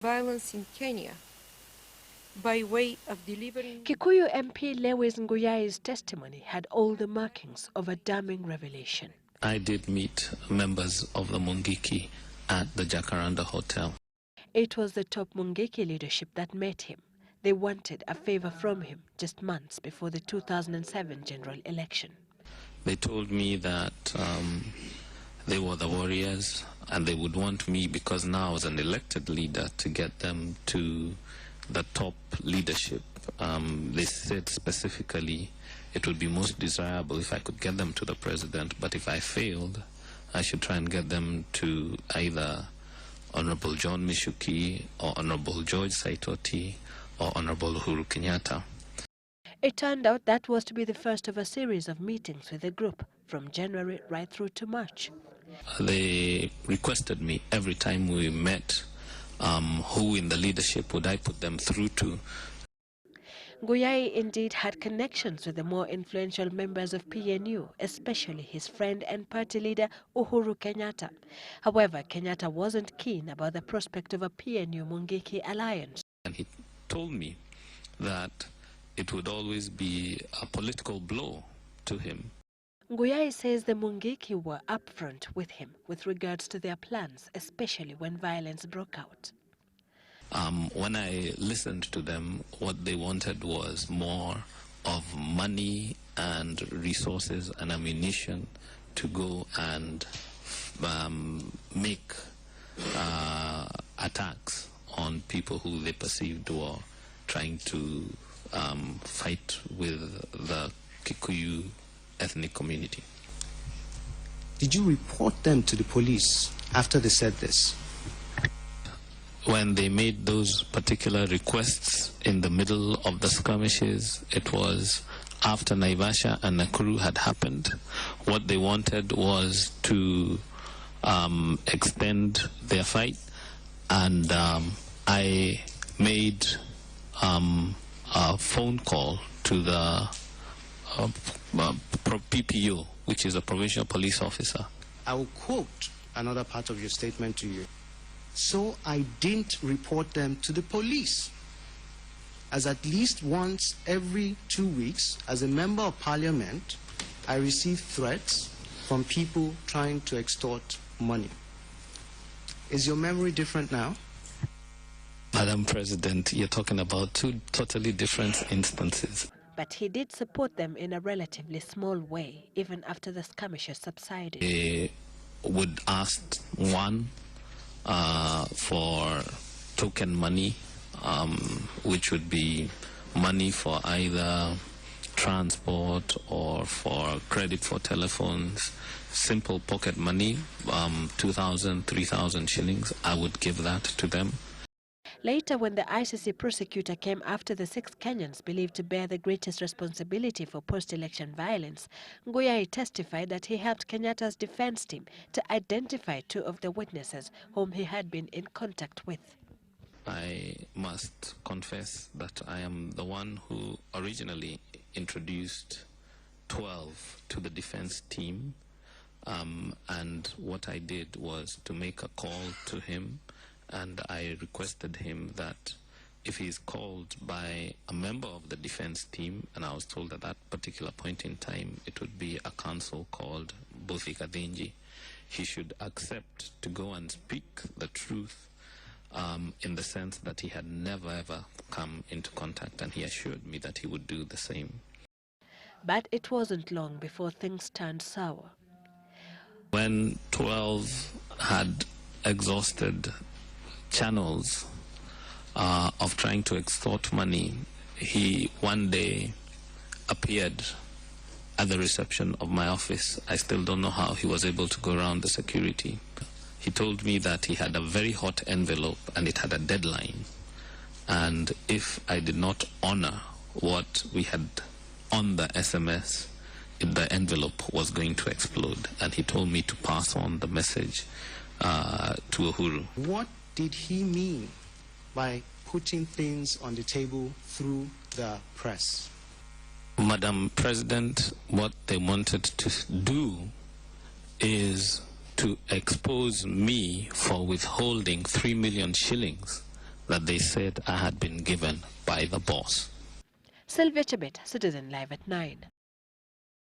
violence in Kenya by way of delivering... Kikuyu MP Lewis Nguyai's testimony had all the markings of a damning revelation. I did meet members of the Mungiki at the Jacaranda Hotel. It was the top Mungiki leadership that met him. They wanted a favor from him just months before the 2007 general election. They told me that they were the warriors and they would want me, because now as an elected leader, to get them to the top leadership. They said specifically it would be most desirable if I could get them to the president, but if I failed, I should try and get them to either Honorable John Mishuki or Honorable George Saitoti or Honorable Uhuru Kenyatta. It turned out that was to be the first of a series of meetings with the group from January right through to March. They requested me every time we met, who in the leadership would I put them through to. Nguyai indeed had connections with the more influential members of PNU, especially his friend and party leader Uhuru Kenyatta. However, Kenyatta wasn't keen about the prospect of a PNU-Mungiki alliance. And he told me that it would always be a political blow to him. Nguyai says the Mungiki were upfront with him with regards to their plans, especially when violence broke out. When I listened to them, what they wanted was more of money and resources and ammunition to go and make attacks on people who they perceived were trying to fight with the Kikuyu ethnic community. Did you report them to the police after they said this? When they made those particular requests in the middle of the skirmishes, it was after Naivasha and Nakuru had happened. What they wanted was to extend their fight, and I made a phone call to the PPO, which is a provincial police officer. I will quote another part of your statement to you. So I didn't report them to the police, as at least once every 2 weeks, as a member of parliament, I receive threats from people trying to extort money. Is your memory different now? Madam President, you're talking about two totally different instances. But he did support them in a relatively small way, even after the skirmishes subsided. They would ask one for token money, which would be money for either transport or for credit for telephones, simple pocket money, 2,000, 3,000 shillings. I would give that to them. Later, when the ICC prosecutor came after the 6 Kenyans believed to bear the greatest responsibility for post-election violence, Nguyai testified that he helped Kenyatta's defense team to identify 2 of the witnesses whom he had been in contact with. I must confess that I am the one who originally introduced 12 to the defense team, and what I did was to make a call to him, and I requested him that if he is called by a member of the defense team, and I was told at that particular point in time it would be a counsel called Buthi Kadhinji, he should accept to go and speak the truth, in the sense that he had never ever come into contact, and he assured me that he would do the same. But it wasn't long before things turned sour. When 12 had exhausted channels of trying to extort money, he one day appeared at the reception of my office. I still don't know how he was able to go around the security. He told me that he had a very hot envelope and it had a deadline, and if I did not honor what we had on the SMS, the envelope was going to explode, and he told me to pass on the message to Uhuru. What did he mean by putting things on the table through the press? Madam President, what they wanted to do is to expose me for withholding 3 million shillings that they said I had been given by the boss. Sylvia Chebet, Citizen Live at 9.